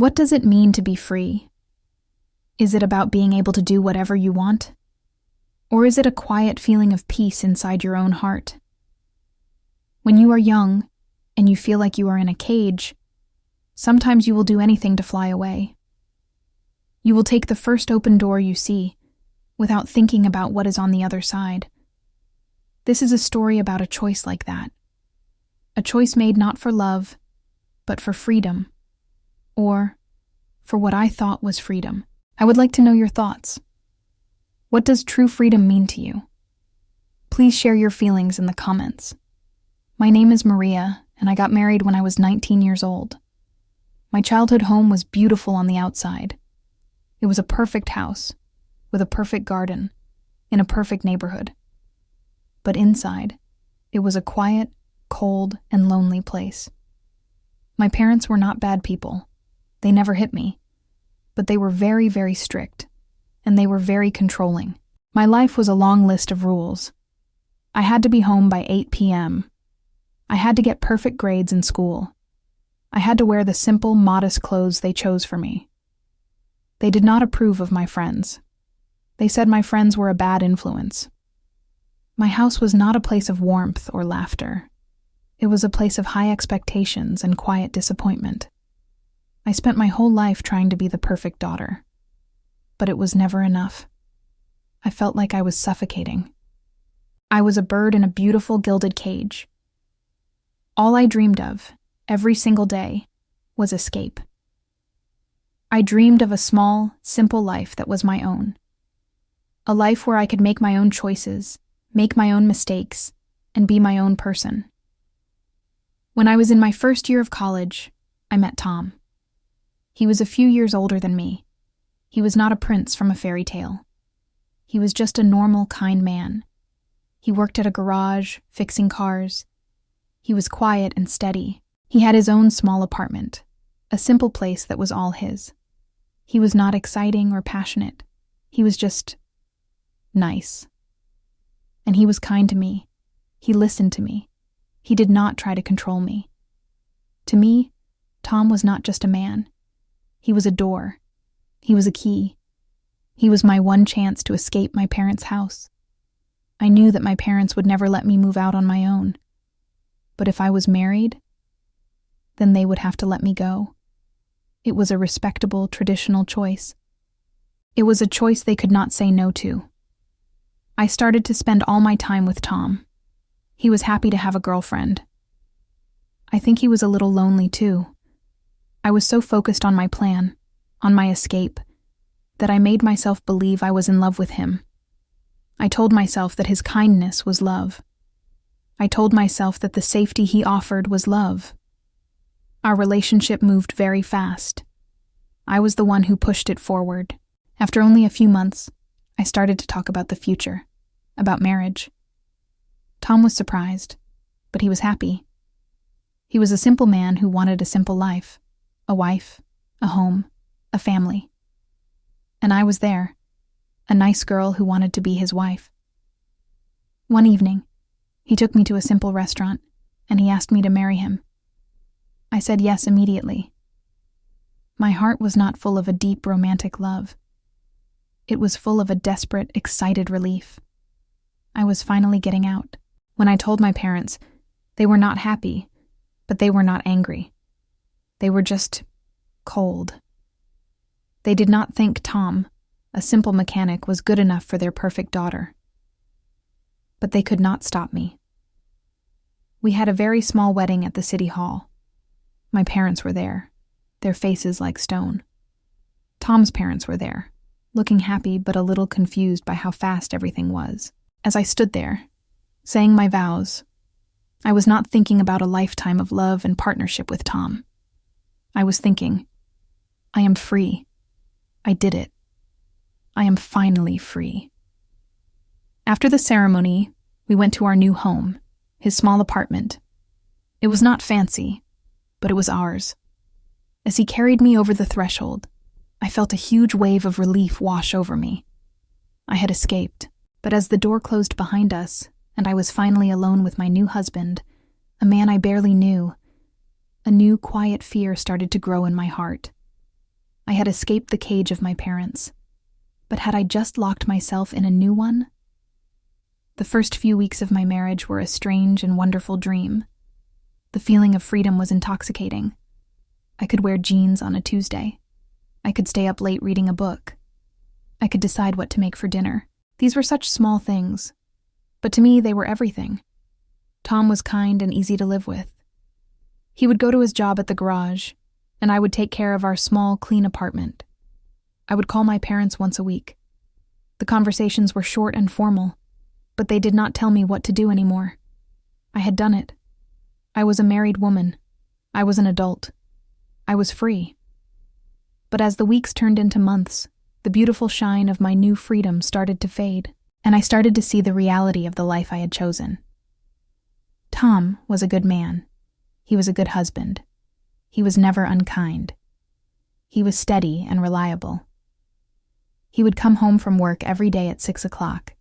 What does it mean to be free? Is it about being able to do whatever you want? Or is it a quiet feeling of peace inside your own heart? When you are young and you feel like you are in a cage, sometimes you will do anything to fly away. You will take the first open door you see, without thinking about what is on the other side. This is a story about a choice like that. A choice made not for love, but for freedom. Or for what I thought was freedom. I would like to know your thoughts. What does true freedom mean to you? Please share your feelings in the comments. My name is Maria, and I got married when I was 19 years old. My childhood home was beautiful on the outside. It was a perfect house, with a perfect garden, in a perfect neighborhood. But inside, it was a quiet, cold, and lonely place. My parents were not bad people. They never hit me. But they were very, very strict, and they were very controlling. My life was a long list of rules. I had to be home by 8 p.m. I had to get perfect grades in school. I had to wear the simple, modest clothes they chose for me. They did not approve of my friends. They said my friends were a bad influence. My house was not a place of warmth or laughter. It was a place of high expectations and quiet disappointment. I spent my whole life trying to be the perfect daughter. But it was never enough. I felt like I was suffocating. I was a bird in a beautiful gilded cage. All I dreamed of, every single day, was escape. I dreamed of a small, simple life that was my own. A life where I could make my own choices, make my own mistakes, and be my own person. When I was in my first year of college, I met Tom. He was a few years older than me. He was not a prince from a fairy tale. He was just a normal, kind man. He worked at a garage, fixing cars. He was quiet and steady. He had his own small apartment, a simple place that was all his. He was not exciting or passionate. He was just nice. And he was kind to me. He listened to me. He did not try to control me. To me, Tom was not just a man. He was a door. He was a key. He was my one chance to escape my parents' house. I knew that my parents would never let me move out on my own. But if I was married, then they would have to let me go. It was a respectable, traditional choice. It was a choice they could not say no to. I started to spend all my time with Tom. He was happy to have a girlfriend. I think he was a little lonely too. I was so focused on my plan, on my escape, that I made myself believe I was in love with him. I told myself that his kindness was love. I told myself that the safety he offered was love. Our relationship moved very fast. I was the one who pushed it forward. After only a few months, I started to talk about the future, about marriage. Tom was surprised, but he was happy. He was a simple man who wanted a simple life, a wife, a home, a family. And I was there, a nice girl who wanted to be his wife. One evening, he took me to a simple restaurant, and he asked me to marry him. I said yes immediately. My heart was not full of a deep romantic love. It was full of a desperate, excited relief. I was finally getting out. When I told my parents, they were not happy, but they were not angry. They were just cold. They did not think Tom, a simple mechanic, was good enough for their perfect daughter. But they could not stop me. We had a very small wedding at the city hall. My parents were there, their faces like stone. Tom's parents were there, looking happy but a little confused by how fast everything was. As I stood there, saying my vows, I was not thinking about a lifetime of love and partnership with Tom. I was thinking, I am free. I did it. I am finally free. After the ceremony, we went to our new home, his small apartment. It was not fancy, but it was ours. As he carried me over the threshold, I felt a huge wave of relief wash over me. I had escaped, but as the door closed behind us, and I was finally alone with my new husband, a man I barely knew, a new quiet fear started to grow in my heart. I had escaped the cage of my parents. But had I just locked myself in a new one? The first few weeks of my marriage were a strange and wonderful dream. The feeling of freedom was intoxicating. I could wear jeans on a Tuesday. I could stay up late reading a book. I could decide what to make for dinner. These were such small things, but to me they were everything. Tom was kind and easy to live with. He would go to his job at the garage, and I would take care of our small, clean apartment. I would call my parents once a week. The conversations were short and formal, but they did not tell me what to do anymore. I had done it. I was a married woman. I was an adult. I was free. But as the weeks turned into months, the beautiful shine of my new freedom started to fade, and I started to see the reality of the life I had chosen. Tom was a good man. He was a good husband. He was never unkind. He was steady and reliable. He would come home from work every day at 6 o'clock.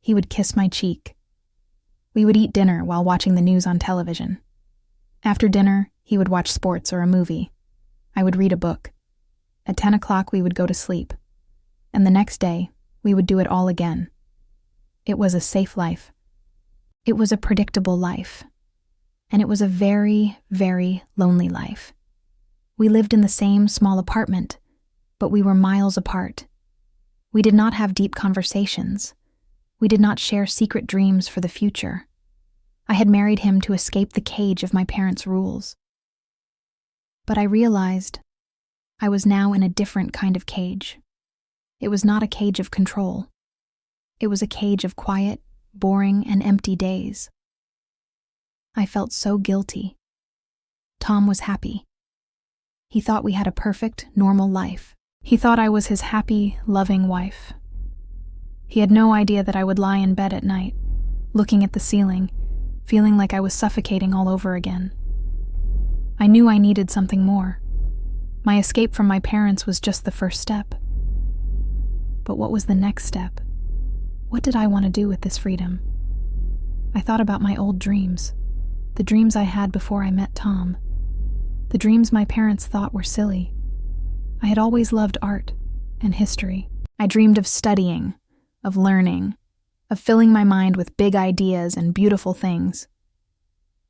He would kiss my cheek. We would eat dinner while watching the news on television. After dinner, he would watch sports or a movie. I would read a book. At 10 o'clock, we would go to sleep. And the next day, we would do it all again. It was a safe life. It was a predictable life. And it was a very, very lonely life. We lived in the same small apartment, but we were miles apart. We did not have deep conversations. We did not share secret dreams for the future. I had married him to escape the cage of my parents' rules. But I realized I was now in a different kind of cage. It was not a cage of control. It was a cage of quiet, boring, and empty days. I felt so guilty. Tom was happy. He thought we had a perfect, normal life. He thought I was his happy, loving wife. He had no idea that I would lie in bed at night, looking at the ceiling, feeling like I was suffocating all over again. I knew I needed something more. My escape from my parents was just the first step. But what was the next step? What did I want to do with this freedom? I thought about my old dreams, the dreams I had before I met Tom, the dreams my parents thought were silly. I had always loved art and history. I dreamed of studying, of learning, of filling my mind with big ideas and beautiful things.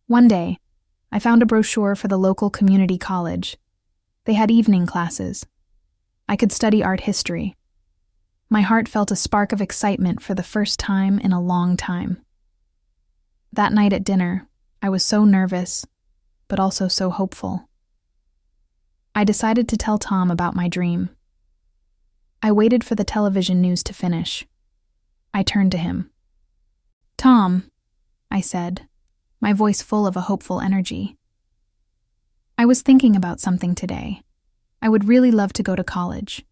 One day, I found a brochure for the local community college. They had evening classes. I could study art history. My heart felt a spark of excitement for the first time in a long time. That night at dinner, I was so nervous, but also so hopeful. I decided to tell Tom about my dream. I waited for the television news to finish. I turned to him. "Tom," I said, my voice full of a hopeful energy. "I was thinking about something today. I would really love to go to college.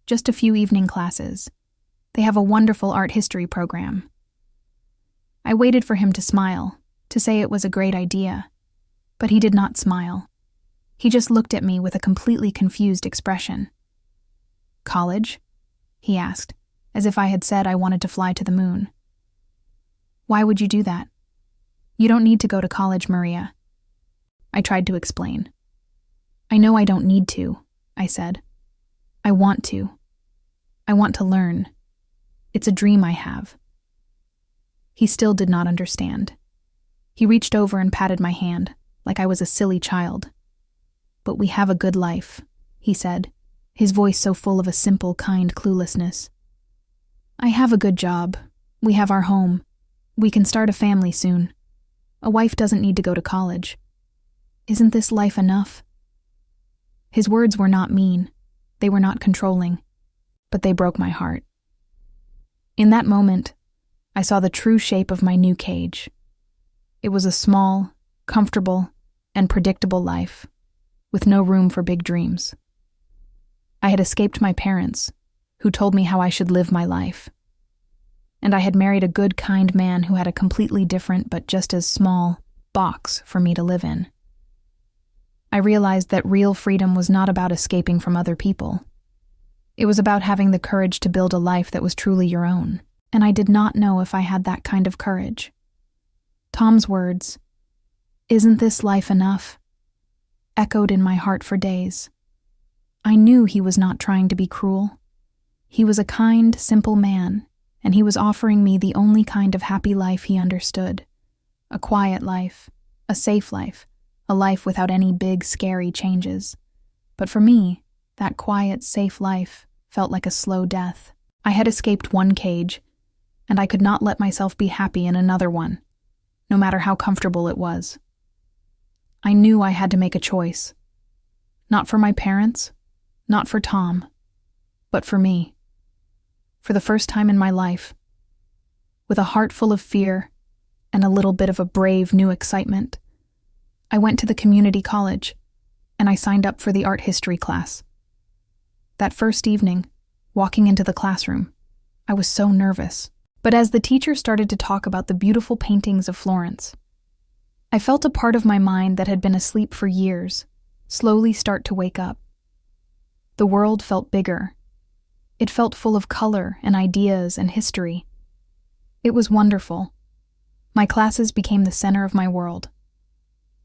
Just a few evening classes. They have a wonderful art history program." I waited for him to smile, to say it was a great idea, but he did not smile. He just looked at me with a completely confused expression. "College?" he asked, as if I had said I wanted to fly to the moon. "Why would you do that? You don't need to go to college, Maria." I tried to explain. "I know I don't need to," I said. "I want to. I want to learn. It's a dream I have." He still did not understand. He reached over and patted my hand, like I was a silly child. "But we have a good life," he said, his voice so full of a simple, kind cluelessness. "I have a good job. We have our home. We can start a family soon. A wife doesn't need to go to college. Isn't this life enough?" His words were not mean. They were not controlling, but they broke my heart. In that moment, I saw the true shape of my new cage. It was a small, comfortable, and predictable life, with no room for big dreams. I had escaped my parents, who told me how I should live my life. And I had married a good, kind man who had a completely different but just as small box for me to live in. I realized that real freedom was not about escaping from other people. It was about having the courage to build a life that was truly your own, and I did not know if I had that kind of courage. Tom's words, "Isn't this life enough?" echoed in my heart for days. I knew he was not trying to be cruel. He was a kind, simple man, and he was offering me the only kind of happy life he understood. A quiet life, a safe life, a life without any big, scary changes. But for me, that quiet, safe life felt like a slow death. I had escaped one cage, and I could not let myself be happy in another one, no matter how comfortable it was. I knew I had to make a choice. Not for my parents, not for Tom, but for me. For the first time in my life, with a heart full of fear and a little bit of a brave new excitement, I went to the community college and I signed up for the art history class. That first evening, walking into the classroom, I was so nervous. But as the teacher started to talk about the beautiful paintings of Florence, I felt a part of my mind that had been asleep for years slowly start to wake up. The world felt bigger. It felt full of color and ideas and history. It was wonderful. My classes became the center of my world.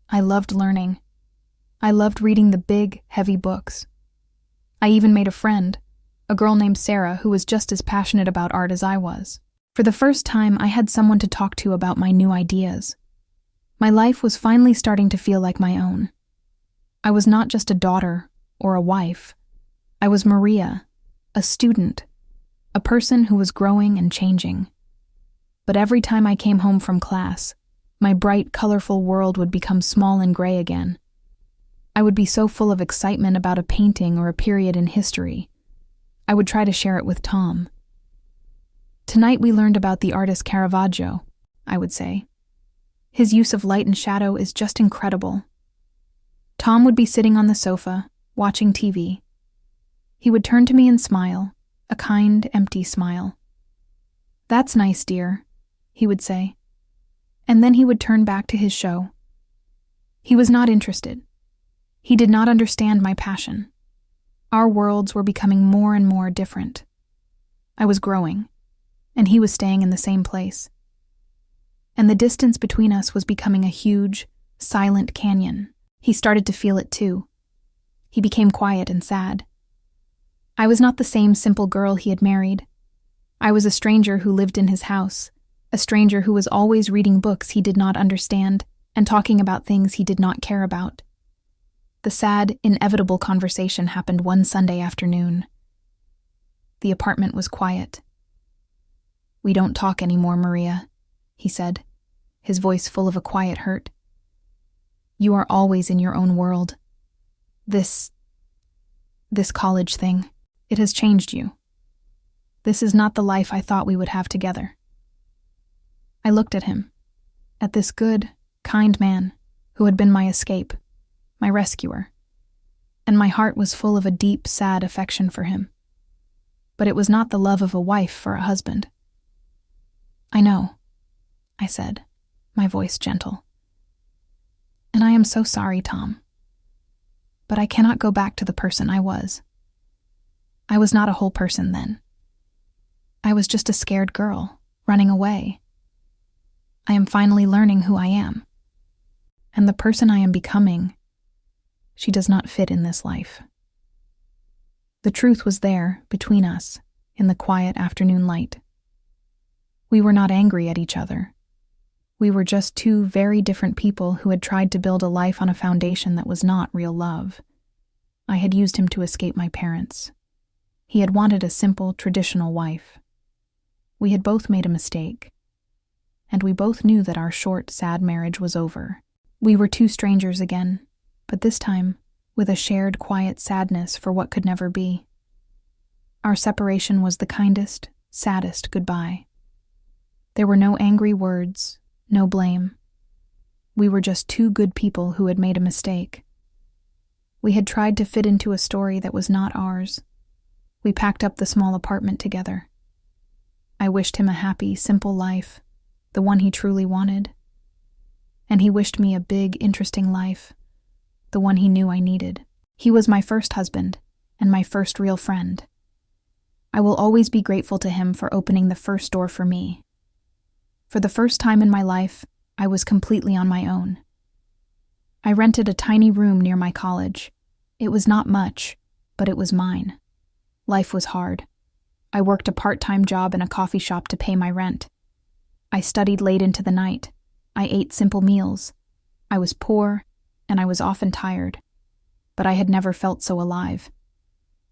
I loved learning. I loved reading the big, heavy books. I even made a friend, a girl named Sarah who was just as passionate about art as I was. For the first time, I had someone to talk to about my new ideas. My life was finally starting to feel like my own. I was not just a daughter or a wife. I was Maria, a student, a person who was growing and changing. But every time I came home from class, my bright, colorful world would become small and gray again. I would be so full of excitement about a painting or a period in history. I would try to share it with Tom. Tonight we learned about the artist Caravaggio, I would say. His use of light and shadow is just incredible. Tom would be sitting on the sofa, watching TV. He would turn to me and smile, a kind, empty smile. "That's nice, dear," he would say. And then he would turn back to his show. He was not interested. He did not understand my passion. Our worlds were becoming more and more different. I was growing, and he was staying in the same place. And the distance between us was becoming a huge, silent canyon. He started to feel it too. He became quiet and sad. I was not the same simple girl he had married. I was a stranger who lived in his house, a stranger who was always reading books he did not understand and talking about things he did not care about. The sad, inevitable conversation happened one Sunday afternoon. The apartment was quiet. "We don't talk anymore, Maria," he said, his voice full of a quiet hurt. "You are always in your own world. This college thing, it has changed you. This is not the life I thought we would have together." I looked at him, at this good, kind man who had been my escape, my rescuer, and my heart was full of a deep, sad affection for him. But it was not the love of a wife for a husband. "I know," I said, my voice gentle. "And I am so sorry, Tom. But I cannot go back to the person I was. I was not a whole person then. I was just a scared girl, running away. I am finally learning who I am. And the person I am becoming, she does not fit in this life." The truth was there, between us, in the quiet afternoon light. We were not angry at each other. We were just two very different people who had tried to build a life on a foundation that was not real love. I had used him to escape my parents. He had wanted a simple, traditional wife. We had both made a mistake. And we both knew that our short, sad marriage was over. We were two strangers again, but this time with a shared, quiet sadness for what could never be. Our separation was the kindest, saddest goodbye. There were no angry words, no blame. We were just two good people who had made a mistake. We had tried to fit into a story that was not ours. We packed up the small apartment together. I wished him a happy, simple life, the one he truly wanted. And he wished me a big, interesting life, the one he knew I needed. He was my first husband and my first real friend. I will always be grateful to him for opening the first door for me. For the first time in my life, I was completely on my own. I rented a tiny room near my college. It was not much, but it was mine. Life was hard. I worked a part-time job in a coffee shop to pay my rent. I studied late into the night. I ate simple meals. I was poor, and I was often tired. But I had never felt so alive.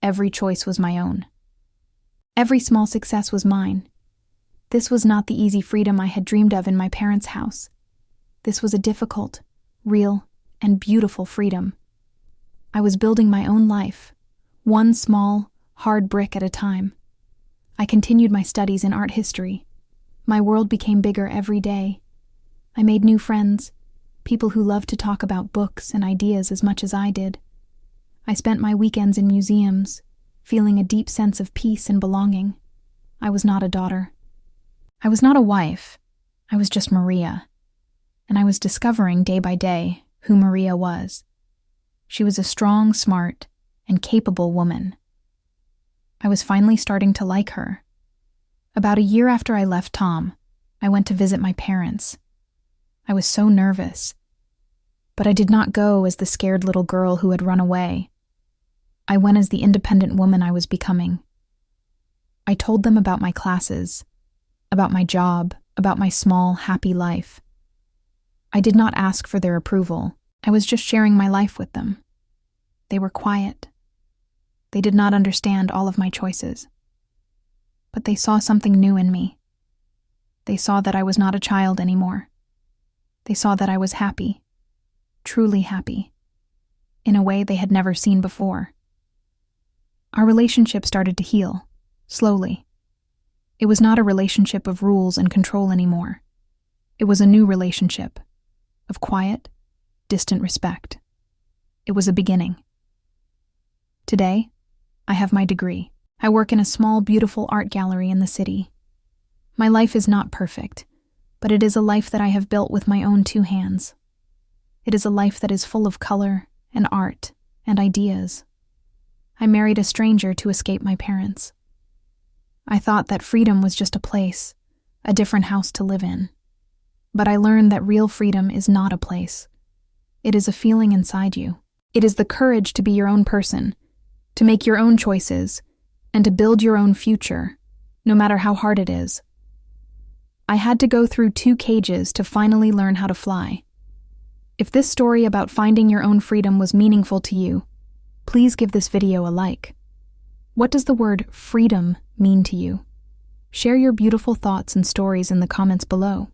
Every choice was my own. Every small success was mine. This was not the easy freedom I had dreamed of in my parents' house. This was a difficult, real, and beautiful freedom. I was building my own life, one small, hard brick at a time. I continued my studies in art history. My world became bigger every day. I made new friends, people who loved to talk about books and ideas as much as I did. I spent my weekends in museums, feeling a deep sense of peace and belonging. I was not a daughter. I was not a wife. I was just Maria. And I was discovering day by day who Maria was. She was a strong, smart, and capable woman. I was finally starting to like her. About a year after I left Tom, I went to visit my parents. I was so nervous. But I did not go as the scared little girl who had run away. I went as the independent woman I was becoming. I told them about my classes, about my job, about my small, happy life. I did not ask for their approval. I was just sharing my life with them. They were quiet. They did not understand all of my choices. But they saw something new in me. They saw that I was not a child anymore. They saw that I was happy, truly happy, in a way they had never seen before. Our relationship started to heal, slowly. It was not a relationship of rules and control anymore. It was a new relationship, of quiet, distant respect. It was a beginning. Today, I have my degree. I work in a small, beautiful art gallery in the city. My life is not perfect, but it is a life that I have built with my own 2 hands. It is a life that is full of color and art and ideas. I married a stranger to escape my parents. I thought that freedom was just a place, a different house to live in. But I learned that real freedom is not a place. It is a feeling inside you. It is the courage to be your own person, to make your own choices, and to build your own future, no matter how hard it is. I had to go through 2 cages to finally learn how to fly. If this story about finding your own freedom was meaningful to you, please give this video a like. What does the word freedom mean to you? Share your beautiful thoughts and stories in the comments below.